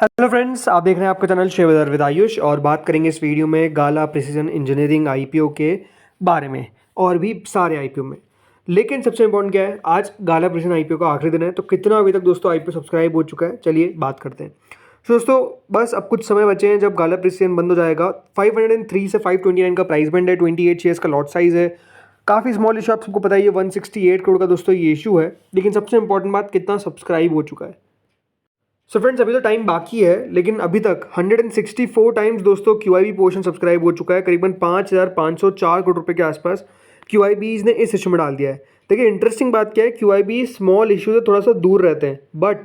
Hello friends, आप देख रहे हैं आपका चैनल शेयर विद आयुष और बात करेंगे इस वीडियो में गाला प्रिसिजन इंजीनियरिंग आईपीओ के बारे में और भी सारे आईपीओ में। लेकिन सबसे इंपॉर्टेंट क्या है, आज गाला प्रिसिजन आईपीओ का आखिरी दिन है, तो कितना अभी तक दोस्तों आईपीओ सब्सक्राइब हो चुका है, चलिए बात करते हैं। तो दोस्तों बस अब कुछ समय बचे हैं जब गाला प्रिसिजन बंद हो जाएगा। 503 से 529 का प्राइस बैंड है, 28 शेयर्स का लॉट साइज है, काफ़ी स्मॉल इशू, आप सबको पता ही है। 168 करोड़ का दोस्तों ये इशू है। लेकिन सबसे इंपॉर्टेंट बात, कितना सब्सक्राइब हो चुका है। सो फ्रेंड्स, अभी तो टाइम बाकी है, लेकिन अभी तक 164 टाइम्स दोस्तों क्यूआईबी पोर्शन सब्सक्राइब हो चुका है। करीबन 5,504 करोड़ रुपए के आसपास क्यूआईबीज ने इस इशू में डाल दिया है। देखिए इंटरेस्टिंग बात क्या है, क्यूआईबी स्मॉल इशू से थोड़ा सा दूर रहते हैं, बट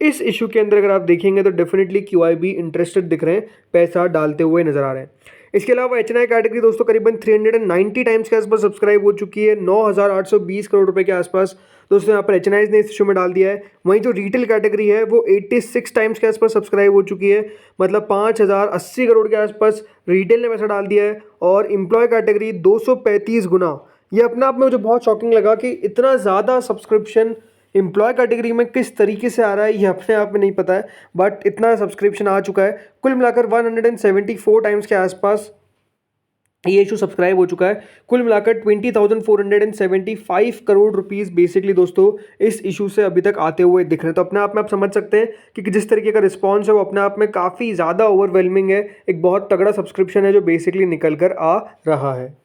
इस इशू के अंदर अगर आप देखेंगे तो डेफिनेटली क्यूआईबी इंटरेस्टेड दिख रहे हैं, पैसा डालते हुए नजर आ रहे हैं। इसके अलावा एचएनआई कैटेगरी दोस्तों करीबन 390 टाइम्स के आसपास सब्सक्राइब हो चुकी है। 9,820 करोड़ रुपए के आसपास दोस्तों यहाँ पर एचएनआई ने इस इशू में डाल दिया है। वहीं जो रिटेल कैटेगरी है वो 86 टाइम्स के आसपास सब्सक्राइब हो चुकी है, मतलब 5,080 करोड़ के आसपास रिटेल ने पैसा डाल दिया है। और एम्प्लॉय कैटेगरी 235 गुना, ये अपने आप में मुझे बहुत शॉकिंग लगा कि इतना ज़्यादा सब्सक्रिप्शन एम्प्लॉय कैटेगरी में किस तरीके से आ रहा है, ये अपने आप में नहीं पता है, बट इतना सब्सक्रिप्शन आ चुका है। कुल मिलाकर 174 टाइम्स के आसपास ये इशू सब्सक्राइब हो चुका है। कुल मिलाकर 20,475 करोड़ रुपीस बेसिकली दोस्तों इस इशू से अभी तक आते हुए दिख रहे हैं। तो अपने आप में आप समझ सकते हैं कि जिस तरीके का रिस्पॉन्स है वो अपने आप में काफ़ी ज़्यादा ओवरवेलमिंग है। एक बहुत तगड़ा सब्सक्रिप्शन है जो बेसिकली निकल कर आ रहा है।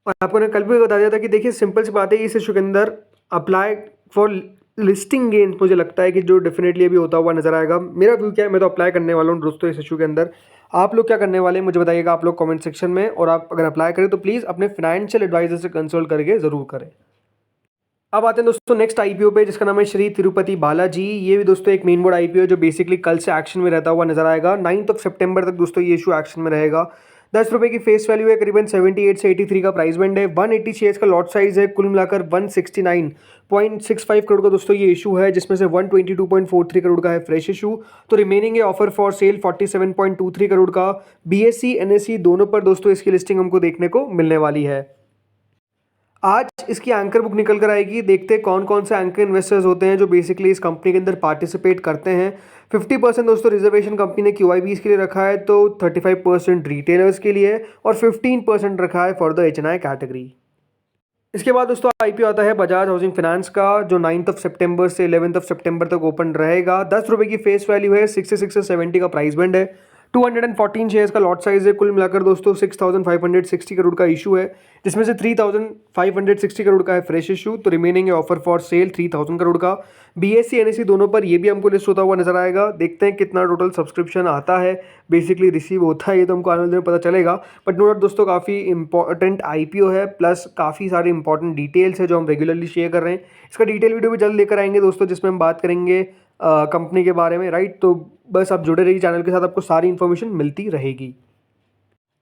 और आपको ने कल भी बता दिया था कि देखिए सिंपल सी बात है, इस इशू के अंदर अप्लाई फॉर लिस्टिंग गेन मुझे लगता है कि जो डेफिनेटली अभी होता हुआ नजर आएगा। मेरा व्यू क्या है, मैं तो अप्लाई करने वाला हूँ दोस्तों इस इशू के अंदर। आप लोग क्या करने वाले हैं मुझे बताइएगा आप लोग कमेंट सेक्शन में। और आप अगर अप्लाई करें तो प्लीज़ अपने फाइनेंशियल एडवाइजर से कंसल्ट करके ज़रूर करें। अब आते हैं दोस्तों नेक्स्ट आईपीओ पे, जिसका नाम है श्री तिरुपति बालाजी। ये भी दोस्तों एक मेन बोर्ड आईपीओ है जो बेसिकली कल से एक्शन में रहता हुआ नजर आएगा। 9 सितंबर तक दोस्तों ये इशू एक्शन में रहेगा। 10 रुपए की फेस वैल्यू है, करीबन 78 से 83 का प्राइस बैंड है, 180 शेयर्स का लॉट साइज है। कुल मिलाकर 169.65 करोड़ का दोस्तों ये इशू है, जिसमें से 122.43 करोड़ का है फ्रेश इशू। तो रिमेनिंग है ऑफर फॉर सेल 47.23 करोड़ का। बीएससी एनएससी दोनों पर दोस्तों इसकी लिस्टिंग हमको देखने को मिलने वाली है। आज इसकी एंकर बुक निकल कर आएगी, देखते हैं कौन कौन से एंकर इन्वेस्टर्स होते हैं जो बेसिकली इस कंपनी के अंदर पार्टिसिपेट करते हैं। 50% दोस्तों रिजर्वेशन कंपनी ने क्यूआईबीज के लिए रखा है, तो 35% रिटेलर्स के लिए और 15% रखा है फॉर द एचएनआई कैटेगरी। इसके बाद दोस्तों आईपीओ आता है बजाज हाउसिंग फाइनेंस का, जो 9 सितंबर से 11 सितंबर तक ओपन रहेगा। 10 रुपए की फेस वैल्यू है, 66 से 70 का प्राइस बैंड है, 214 शेयर्स का लॉट साइज है। कुल मिलाकर दोस्तों 6,560 करोड़ का इशू है, जिसमें से 3,560 करोड़ का है फ्रेश इशू। तो रिमेनिंग है ऑफर फॉर सेल 3,000 करोड़ का। बीएससी एनएससी दोनों पर ये भी हमको लिस्ट होता हुआ नजर आएगा। देखते हैं कितना टोटल सब्सक्रिप्शन आता है, बेसिकली रिसीव होता है, ये तो हमको आने वाले दिन में पता चलेगा। बट नो डाउट दोस्तों काफ़ी इंपॉर्टेंट आईपीओ है, प्लस काफ़ी सारे इंपॉर्टेंट डिटेल्स है जो हम रेगुलरली शेयर कर रहे हैं। इसका डिटेल वीडियो भी जल्द लेकर आएंगे दोस्तों, जिसमें हम बात करेंगे कंपनी के बारे में, राइट। तो बस आप जुड़े रहिए चैनल के साथ, आपको सारी इन्फॉर्मेशन मिलती रहेगी।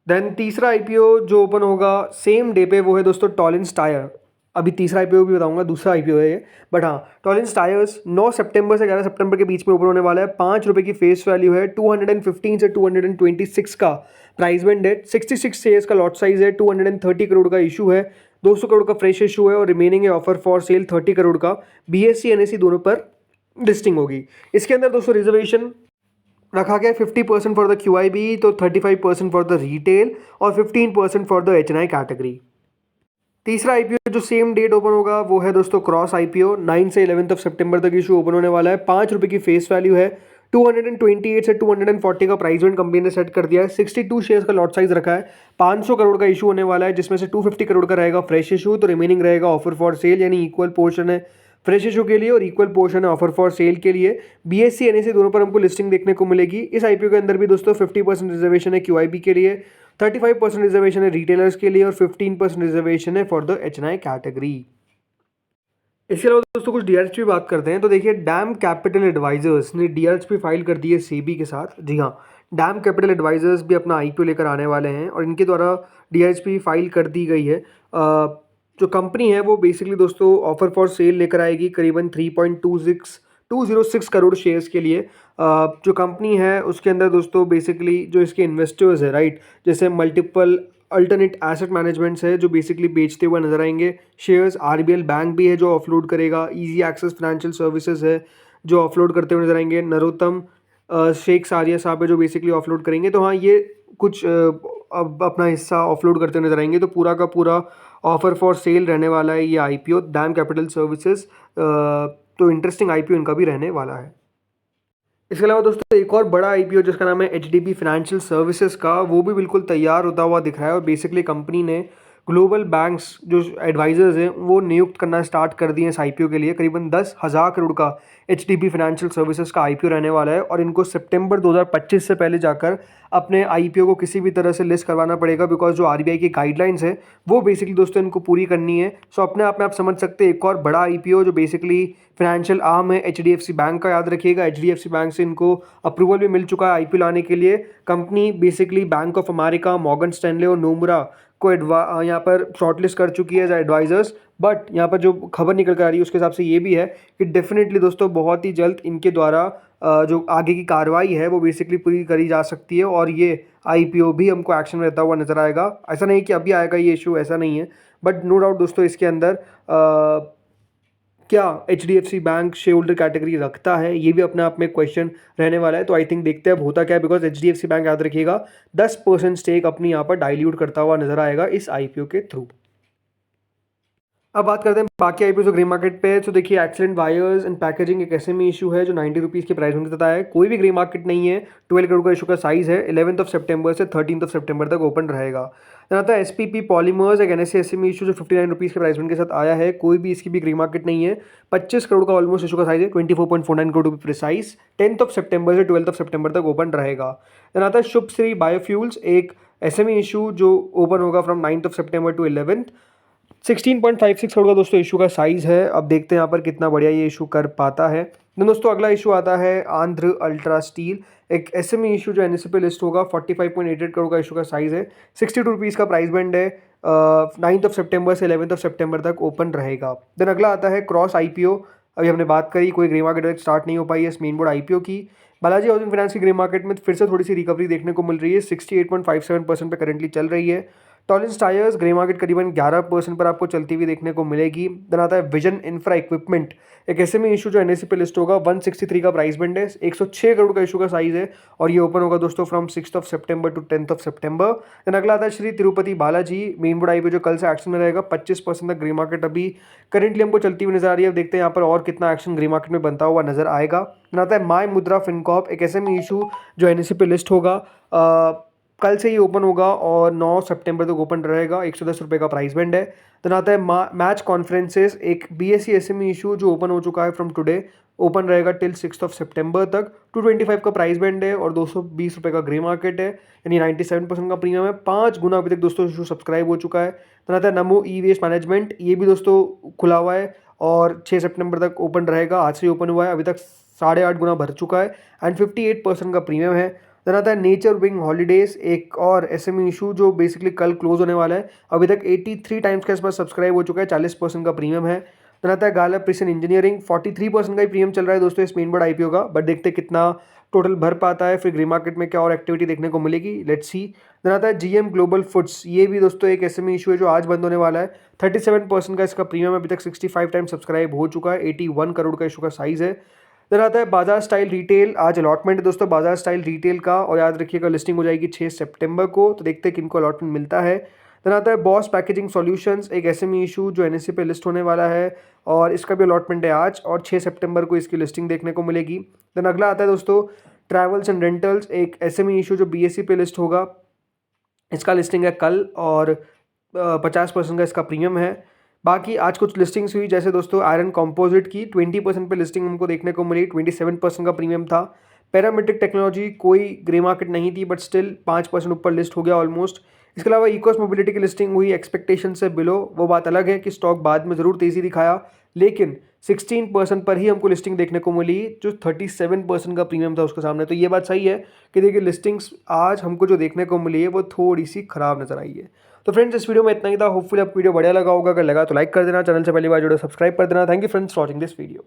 देन तीसरा आईपीओ जो ओपन होगा सेम डे पे वो है दोस्तों टॉलिन्स टायर। अभी तीसरा आईपीओ भी बताऊंगा, दूसरा आईपीओ है ये, बट हाँ टॉलिन्स टायर्स 9 सितंबर से 11 सितंबर के बीच में ओपन होने वाला है। 5 रुपए की फेस वैल्यू है, 215 से 226 का प्राइस बैंड है, 66 शेयर्स का लॉट साइज है, 230 करोड़ का इशू है, 200 करोड़ का फ्रेश इशू है और रिमेनिंग है ऑफर फॉर सेल 30 करोड़ का। बीएससी एनएससी दोनों पर लिस्टिंग होगी। इसके अंदर दोस्तों रिजर्वेशन रखा गया 50% फॉर द क्यूआईबी, तो 35% फॉर द रिटेल और 15% फॉर द एचएनआई कैटेगरी। तीसरा आईपीओ जो सेम डेट ओपन होगा वो है दोस्तों क्रॉस आईपीओ। 9 से 11 सितंबर तक इशू ओपन होने वाला है। 5 रुपए की फेस वैल्यू है, 228 से 240 का प्राइस बैंड कंपनी ने सेट कर दिया है। 62 शेयर्स का लॉट साइज रखा है, 500 करोड़ का इशू होने वाला है, जिसमें से 250 करोड़ का रहेगा फ्रेश इशू। तो रिमेनिंग रहेगा ऑफर फॉर सेल, यानी इक्वल पोर्शन है फ्रेश इशू के लिए और इक्वल पोर्शन है ऑफर फॉर सेल के लिए। बीएससी एनएससी दोनों पर हमको लिस्टिंग देखने को मिलेगी। इस आईपीओ के अंदर भी दोस्तों 50% रिजर्वेशन है क्यूआईबी के लिए, 35% रिजर्वेशन है रिटेलर्स के लिए और 15% रिजर्वेशन है फॉर द एचएनआई कैटेगरी। इसके अलावा दोस्तों कुछ डीआरएच बात करते हैं, तो देखिए डैम कैपिटल एडवाइजर्स ने डीआरएच फाइल कर दी है सेबी के साथ। जी हाँ, डैम कैपिटल एडवाइजर्स भी अपना आईपीओ लेकर आने वाले हैं और इनके द्वारा डीआरएच फाइल कर दी गई है। जो कंपनी है वो बेसिकली दोस्तों ऑफर फॉर सेल लेकर आएगी करीबन 3.206 करोड़ शेयर्स के लिए। जो कंपनी है उसके अंदर दोस्तों बेसिकली जो इसके इन्वेस्टर्स है, राइट, जैसे मल्टीपल अल्टरनेट एसेट मैनेजमेंट्स है जो बेसिकली बेचते हुए नजर आएंगे शेयर्स। आरबीएल बैंक भी है जो ऑफलोड करेगा। इजी एक्सेस फाइनेंशियल सर्विसेज है जो ऑफलोड करते हुए नजर आएंगे। नरोत्तम शेख सारिया साहब है जो बेसिकली ऑफलोड करेंगे। तो हाँ, ये कुछ अब अपना हिस्सा ऑफलोड करते नजर आएंगे। तो पूरा का पूरा ऑफर फॉर सेल रहने वाला है ये आईपीओ डैम कैपिटल सर्विसेज। तो इंटरेस्टिंग आईपीओ इनका भी रहने वाला है। इसके अलावा दोस्तों एक और बड़ा आईपीओ जिसका नाम है एचडीबी फाइनेंशियल सर्विसेज का, वो भी बिल्कुल तैयार होता हुआ दिख रहा है। और बेसिकली कंपनी ने ग्लोबल बैंक्स जो एडवाइजर्स हैं वो नियुक्त करना स्टार्ट कर दिए इस आईपीओ के लिए। करीबन 10,000 करोड़ का एचडीबी फाइनेंशियल सर्विसेज का आईपीओ रहने वाला है। और इनको सितंबर 2025 से पहले जाकर अपने आईपीओ को किसी भी तरह से लिस्ट करवाना पड़ेगा, बिकॉज जो आरबीआई की गाइडलाइंस है वो बेसिकली दोस्तों इनको पूरी करनी है। सो अपने आप में आप समझ सकते हैं एक और बड़ा आईपीओ जो बेसिकली फाइनेंशियल आर्म है एचडीएफसी बैंक का। याद रखिएगा एचडीएफसी बैंक से इनको अप्रूवल भी मिल चुका है आईपीओ लाने के लिए। Company basically bank of America, Morgan Stanley और नोमुरा को यहाँ पर शॉर्टलिस्ट कर चुकी है एज एडवाइजर्स। बट यहाँ पर जो खबर निकल कर आ रही है उसके हिसाब से ये भी है कि डेफिनेटली दोस्तों बहुत ही जल्द इनके द्वारा जो आगे की कार्रवाई है वो बेसिकली पूरी करी जा सकती है। और ये आईपीओ भी हमको एक्शन में रहता हुआ नजर आएगा। ऐसा नहीं कि अभी आएगा ये इशू, ऐसा नहीं है, बट नो डाउट दोस्तों इसके अंदर क्या HDFC bank share holder category रखता है, ये भी अपने आप में क्वेश्चन रहने वाला है। तो आई थिंक देखते हैं अब होता क्या है, बिकॉज एचडीएफसी बैंक याद रखिएगा 10% स्टेक अपनी यहाँ पर डाइल्यूट करता हुआ नजर आएगा इस आईपीओ के थ्रू। अब बात करते हैं बाकी आईपीओ जो ग्रे मार्केट पे है। तो देखिए एक्सीलेंट वायर्स एंड पैकेजिंग एक एसएमई इशू है जो 90 रुपीज़ के प्राइस में देता है। कोई भी ग्रे मार्केट नहीं है, 12 करोड़ का इशू का साइज है। 11 सितंबर से 13 सितंबर तक ओपन रहेगा। देन आता है एसपीपी पॉलीमर्स एक एनएससी एसएमई इशू जो 59 रुपीज़ के प्राइस के साथ आया है। कोई भी इसकी भी ग्रे मार्केट नहीं है। 25 करोड़ का ऑलमोस्ट इशू का साइज है, 24.49 करोड़ रुपये प्रिसाइज। 10 सितंबर से 12 सितंबर तक ओपन रहेगा। देन आता है शुभ श्री बायोफ्यूल्स एक एसएमई इशू जो ओपन होगा फ्रॉम 9 सितंबर टू 11। 16.56 करोड़ का दोस्तों इशू का साइज है। अब देखते हैं यहाँ पर कितना बढ़िया ये इशू कर पाता है। तो दोस्तों अगला इशू आता है आंध्र अल्ट्रा स्टील एक एसएमई इशू जो एनएससी पे लिस्ट होगा। 45.88 करोड़ का इशू का साइज है। 62 रुपीज़ का प्राइस बैंड है। 9 सितंबर से 11 सितंबर तक ओपन रहेगा। देन अगला आता है क्रॉस आईपीओ। अभी हमने बात करी, कोई ग्रे मार्केट स्टार्ट नहीं हो पाई है इस मेन बोर्ड आईपीओ की। बालाजी हाउसिंग फाइनेंस की ग्रे मार्केट में फिर से थोड़ी सी रिकवरी देखने को मिल रही है। 68.57% पे करेंटली चल रही है। टॉलिंस टायर्स ग्रे मार्केट करीबन 11% पर आपको चलती हुई देखने को मिलेगी। देन आता है विजन इंफ्रा इक्विपमेंट एक एसएमई इशू जो एनएससी पे लिस्ट होगा। 163 का प्राइस बैंड है। 106 करोड़ का इशू का साइज है। और ये ओपन होगा दोस्तों फ्रॉम 6 सितंबर टू 10 सितंबर। देन अगला आता है Shri Tirupati Balaji main board IPO जो कल से एक्शन में रहेगा। 25% तक ग्रे मार्केट अभी करेंटली हमको चलती हुई नजर आ रही है। अब देखते हैं यहाँ पर और कितना एक्शन ग्रे मार्केट में बनता हुआ नजर आएगा। देन आता है माय मुद्रा फिनकॉर्प एक एसएमई इशू जो एनएससी पे लिस्ट होगा। कल से ही ओपन होगा और 9 सितंबर तक ओपन रहेगा। 110 रुपये का प्राइस बैंड है। देन आता है मैच कॉन्फ्रेंसेस एक बीएससी एसएमई इशू जो ओपन हो चुका है फ्रॉम टुडे। ओपन रहेगा टिल 6 सितंबर तक। 225 का प्राइस बैंड है और 220 रुपये का ग्रे मार्केट है, यानी 97% का प्रीमियम है। 5 गुना अभी तक दोस्तों इशू सब्सक्राइब हो चुका है। देन आता है नमो ई वेस्ट मैनेजमेंट, ये भी दोस्तों खुला हुआ है और 6 सितंबर तक ओपन रहेगा। आज से ओपन हुआ है, अभी तक 8.5 गुना भर चुका है एंड 58% का प्रीमियम है। देन आता है नेचर विंग हॉलीडेज एक और एसएमई इशू जो बेसिकली कल क्लोज होने वाला है। अभी तक 83 टाइम्स के आसपास सब्सक्राइब हो चुका है, 40% का प्रीमियम है। देन आता है गाला प्रिसन इंजीनियरिंग 43% का ही प्रीमियम चल रहा है दोस्तों इस मेन बोर्ड आईपीओ का। बट देखते कितना टोटल भर पाता है, फिर ग्रे मार्केट में क्या और एक्टिविटी देखने को मिलेगी, लेट्स सी। देन आता है जीएम ग्लोबल फूड्स, ये भी दोस्तों एक एसएमई इशू है जो आज बंद होने वाला है। 37% का इसका प्रीमियम अभी तक 65 टाइम्स सब्सक्राइब हो चुका है। 81 करोड़ का इशू का साइज है। देन आता है बाजार स्टाइल रिटेल, आज अलॉटमेंट है दोस्तों बाजार स्टाइल रिटेल का और याद रखिएगा लिस्टिंग हो जाएगी 6 सितंबर को। तो देखते हैं किनको अलॉटमेंट मिलता है। देन आता है बॉस पैकेजिंग सॉल्यूशंस एक एसएमई इशू जो एनएससी पे लिस्ट होने वाला है और इसका भी अलॉटमेंट है आज और 6 सितंबर को इसकी लिस्टिंग देखने को मिलेगी। देन अगला आता है दोस्तों ट्रैवल्स एंड रेंटल्स एक एसएमई इशू जो बीएससी पे लिस्ट होगा। इसका लिस्टिंग है कल और 50% का इसका प्रीमियम है। बाकी आज कुछ लिस्टिंग्स हुई, जैसे दोस्तों आयरन कंपोजिट की 20% पे लिस्टिंग हमको देखने को मिली, 27% का प्रीमियम था। पैरामेट्रिक टेक्नोलॉजी कोई ग्रे मार्केट नहीं थी बट स्टिल 5% ऊपर लिस्ट हो गया ऑलमोस्ट। इसके अलावा इकोस मोबिलिटी की लिस्टिंग हुई एक्सपेक्टेशन से बिलो, वो बात अलग है कि स्टॉक बाद में ज़रूर तेज़ी दिखाया, लेकिन 16% पर ही हमको लिस्टिंग देखने को मिली जो 37% का प्रीमियम था उसके सामने। तो ये बात सही है कि देखिए लिस्टिंग्स आज हमको जो देखने को मिली है वो थोड़ी सी खराब नजर आई है। तो फ्रेंड्स इस वीडियो में इतना ही था। होपफुली आपको वीडियो बढ़िया लगा होगा, अगर लगा तो लाइक कर देना, चैनल से पहली बार जुड़े सब्सक्राइब कर देना। Thank you friends for watching this video.